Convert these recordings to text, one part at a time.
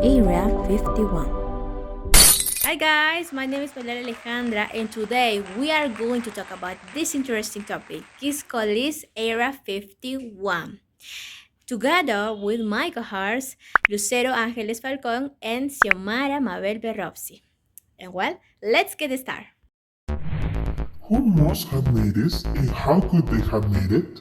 Area 51. Hi guys, my name is Pilar Alejandra and today we are going to talk about this interesting topic. It's called Area 51. Together with my co-hosts Lucero Ángeles Falcón and Xiomara Mabel Berropsi. And well, let's get started. Who must have made this and how could they have made it?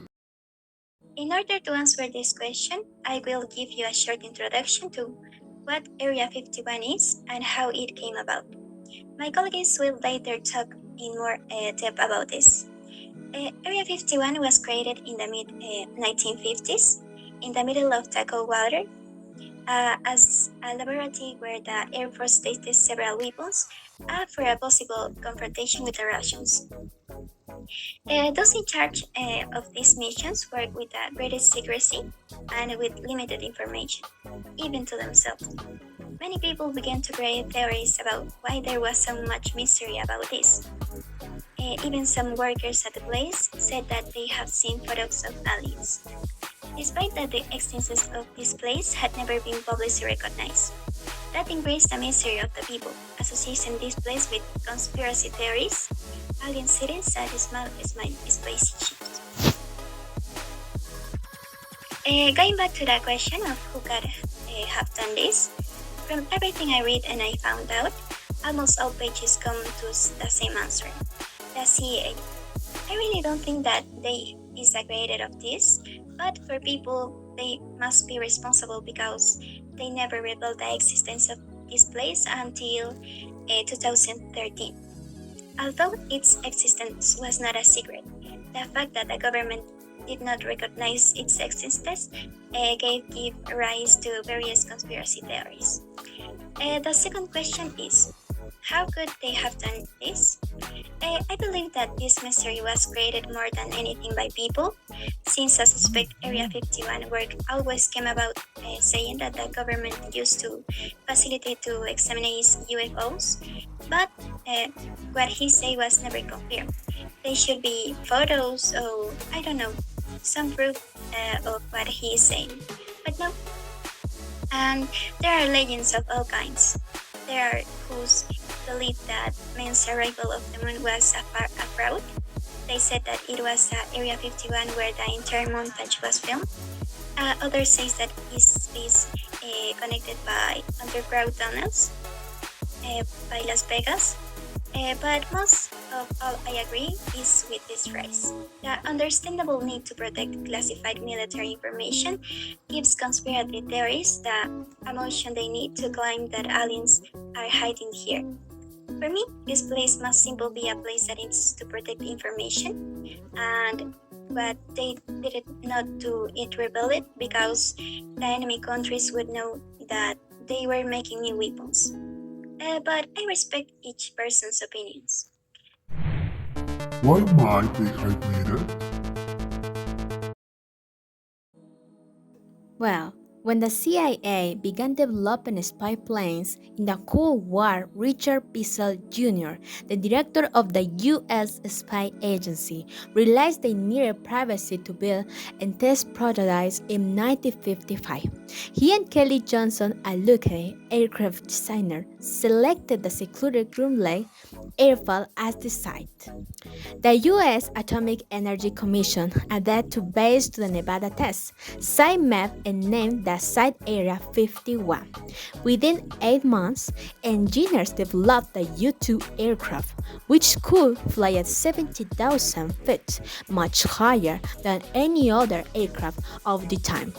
In order to answer this question, I will give you a short introduction to what Area 51 is and how it came about. My colleagues will later talk in more depth about this. Area 51 was created in the mid 1950s in the middle of the Cold War as a laboratory where the Air Force tested several weapons for a possible confrontation with the Russians. Those in charge of these missions work with the greatest secrecy and with limited information, even to themselves. Many people began to create theories about why there was so much mystery about this. Even some workers at the place said that they have seen photos of aliens, despite that the existence of this place had never been publicly recognized. That increased the mystery of the people, associating this place with conspiracy theories, alien cities, and small spaceships. Going back to the question of who could have done this, from everything I read and I found out, almost all pages come to the same answer: the CIA. I really don't think that they is the creator of this, but for people, they must be responsible because they never revealed the existence of this place until 2013. Although its existence was not a secret, the fact that the government did not recognize its existence gave rise to various conspiracy theories. The second question is, how could they have done this? I believe that this mystery was created more than anything by people, since I suspect Area 51 work always came about saying that the government used to facilitate to examine UFOs, but what he said was never confirmed. There should be photos or, I don't know, some proof of what he is saying, but no. And there are legends of all kinds. There are whose believe that man's arrival of the moon was a fraud. They said that it was Area 51 where the entire montage was filmed. Others say that this is connected by underground tunnels by Las Vegas. But most of all I agree is with this phrase. The understandable need to protect classified military information gives conspiracy theories the emotion they need to claim that aliens are hiding here. For me, this place must simply be a place that needs to protect information, and but they did not do it reveal it because the enemy countries would know that they were making new weapons. But I respect each person's opinions. Why might they have made it? Well, when the CIA began developing spy planes in the Cold War, Richard Bissell Jr., the director of the U.S. Spy Agency, realized they needed privacy to build and test prototypes in 1955. He and Kelly Johnson, a local aircraft designer, selected the secluded Groom Lake airfield as the site. The U.S. Atomic Energy Commission added to base to the Nevada test site map and named the site Area 51. Within 8 months, engineers developed the U-2 aircraft, which could fly at 70,000 feet, much higher than any other aircraft of the time.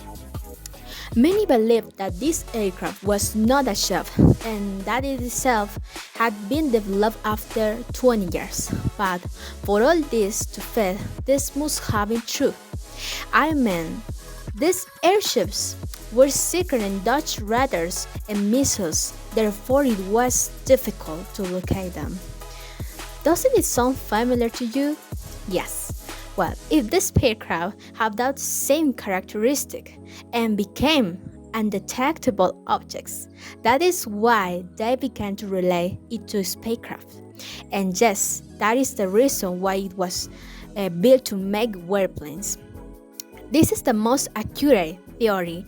Many believed that this aircraft was not a ship and that it itself had been developed after 20 years. But for all this to fail, this must have been true. I mean, these airships were secret and Dutch radars and missiles, therefore it was difficult to locate them. Doesn't it sound familiar to you? Yes. Well, if the spacecraft have that same characteristic and became undetectable objects, that is why they began to relate it to spacecraft. And yes, that is the reason why it was built to make warplanes. This is the most accurate theory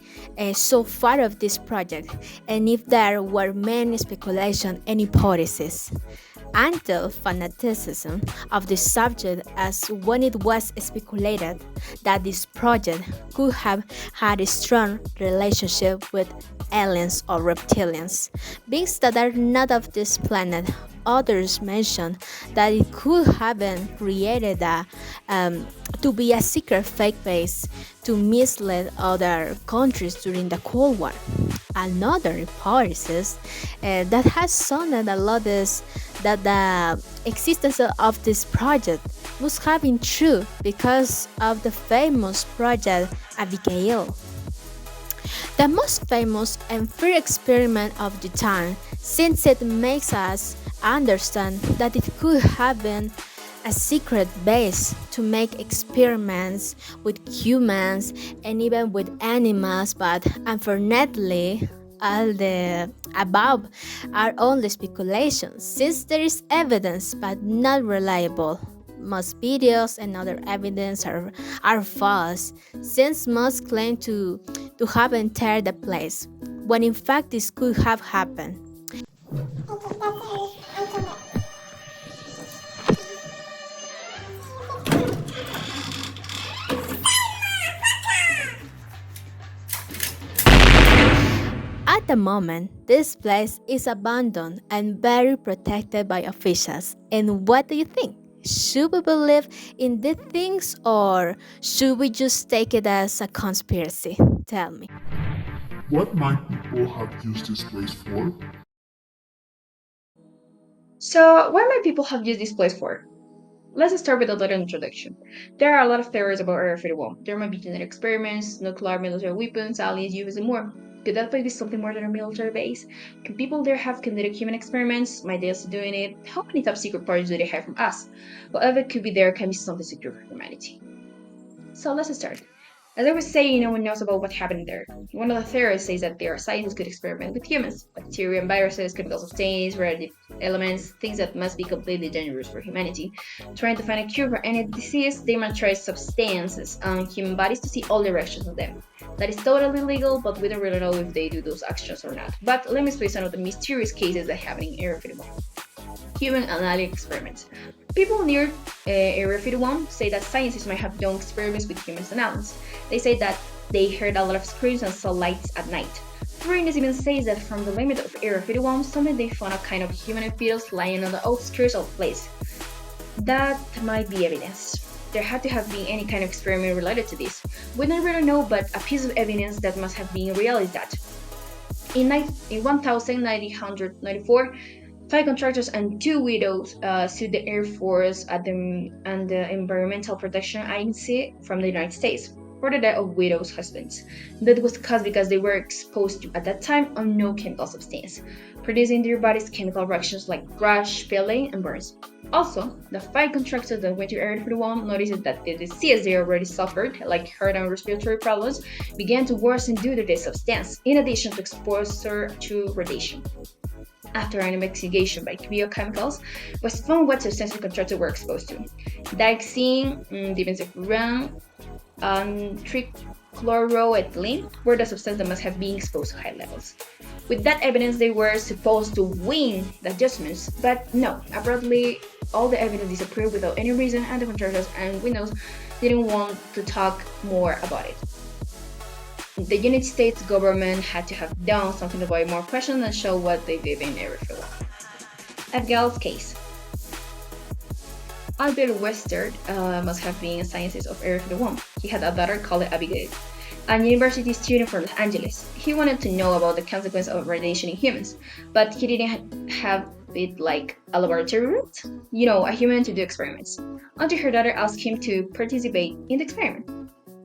so far of this project, and if there were many speculation and hypotheses until fanaticism of the subject as when it was speculated that this project could have had a strong relationship with aliens or reptilians, beings that are not of this planet. Others mention that it could have been created to be a secret fake base to mislead other countries during the Cold War. Another hypothesis that has sounded a lot is that the existence of this project must have been true because of the famous project Abigail, the most famous and free experiment of the time, since it makes us understand that it could have been a secret base to make experiments with humans and even with animals, but unfortunately, all the above are only speculations since there is evidence but not reliable. Most videos and other evidence are false since most claim to have entered the place when in fact this could have happened. At the moment, this place is abandoned and very protected by officials. And what do you think? Should we believe in these things or should we just take it as a conspiracy? Tell me. What might people have used this place for? So, what might people have used this place for? Let's start with a little introduction. There are a lot of theories about Area 51. There might be genetic experiments, nuclear military weapons, aliens, UFOs, and more. Could that place be something more than a military base? Can people there have conducted human experiments? Might they also doing it? How many top secret parties do they have from us? Whatever could be there can be something secure for humanity. So let's start. As I was saying, no one knows about what happened there. One of the theorists says that their scientists could experiment with humans, bacteria and viruses, chemical substances, rare elements, things that must be completely dangerous for humanity. Trying to find a cure for any disease, they might try substances on human bodies to see all the reactions of them. That is totally legal, but we don't really know if they do those actions or not. But let me explain some of the mysterious cases that happen in Area 51. Human and alien experiments. People near Area 51 say that scientists might have done experiments with humans and aliens. They say that they heard a lot of screams and saw lights at night. Foreigners even says that from the limit of Area 51, sometimes they found a kind of human fetus lying on the outskirts of the place. That might be evidence. There had to have been any kind of experiment related to this. We don't really know, but a piece of evidence that must have been real is that in 1994, five contractors and two widows sued the Air Force and the Environmental Protection Agency from the United States for the death of widows' husbands. That was caused because they were exposed to, at that time, unknown chemical substance, producing in their bodies chemical reactions like rash, peeling, and burns. Also, the five contractors that went to Area 41 noticed that the disease they already suffered, like heart and respiratory problems, began to worsen due to this substance, in addition to exposure to radiation. After an investigation by biochemicals, was found what substances contractors were exposed to. Dioxin, dibenzofuran, and trichloroethylene were the substances that must have been exposed to high levels. With that evidence, they were supposed to win the adjustments, but no, abruptly, all the evidence disappeared without any reason, and the contractors and widows didn't want to talk more about it. The United States government had to have done something to avoid more questions and show what they did in Area 51. Abigail's case. Albert Wester must have been a scientist of Area 51. He had a daughter called Abigail, a university student from Los Angeles. He wanted to know about the consequence of radiation in humans, but he didn't have it like a laboratory route, a human to do experiments, until her daughter asked him to participate in the experiment.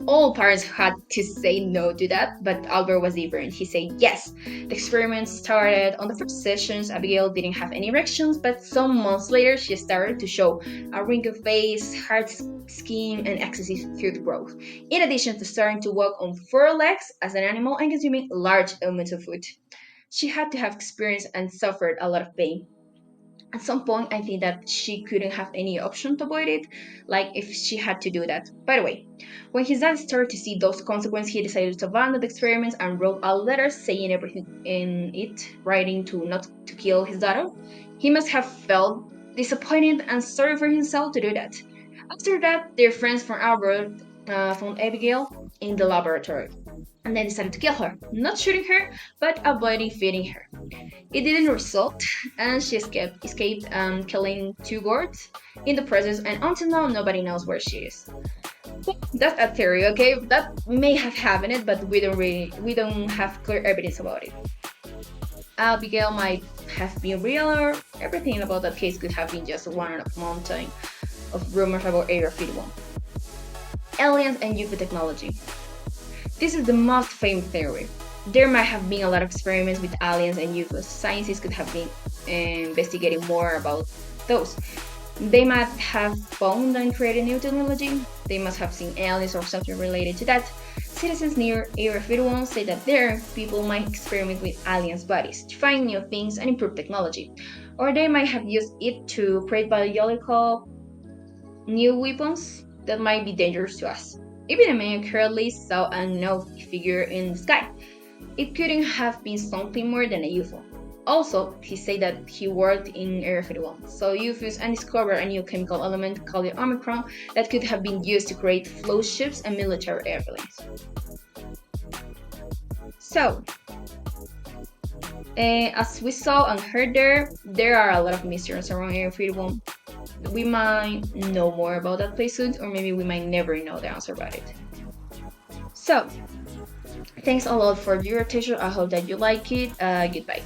All parents had to say no to that, but Albert was different. He said yes. The experiment started on the first sessions. Abigail didn't have any erections, but some months later, she started to show a wrinkled face, hard skin, and excessive tooth growth. In addition to starting to walk on four legs as an animal and consuming large amounts of food, she had to have experienced and suffered a lot of pain. At some point, I think that she couldn't have any option to avoid it, like if she had to do that. By the way, when his dad started to see those consequences, he decided to abandon the experiments and wrote a letter saying everything in it, writing to not to kill his daughter. He must have felt disappointed and sorry for himself to do that. After that, their friends from Albert found Abigail in the laboratory and they decided to kill her, not shooting her, but avoiding feeding her. It didn't result, and she escaped killing two guards in the process, and until now, nobody knows where she is. That's a theory, okay? That may have happened, but we don't have clear evidence about it. Abigail might have been real, or everything about that case could have been just one mountain of rumors about Area 51. Aliens and UFO technology. This is the most famous theory. There might have been a lot of experiments with aliens and UFOs. Scientists could have been investigating more about those. They might have found and created new technology. They must have seen aliens or something related to that. Citizens near Area 51 say that there, people might experiment with aliens' bodies to find new things and improve technology. Or they might have used it to create biological new weapons that might be dangerous to us. Even a man currently saw a unknown figure in the sky. It couldn't have been something more than a UFO. Also, he said that he worked in Area 51, so UFOs and discovered a new chemical element called the Omicron that could have been used to create float ships and military airplanes. So, as we saw and heard there are a lot of mysteries around Area 51. We might know more about that place soon, or maybe we might never know the answer about it. So, thanks a lot for your attention. I hope that you like it. Goodbye.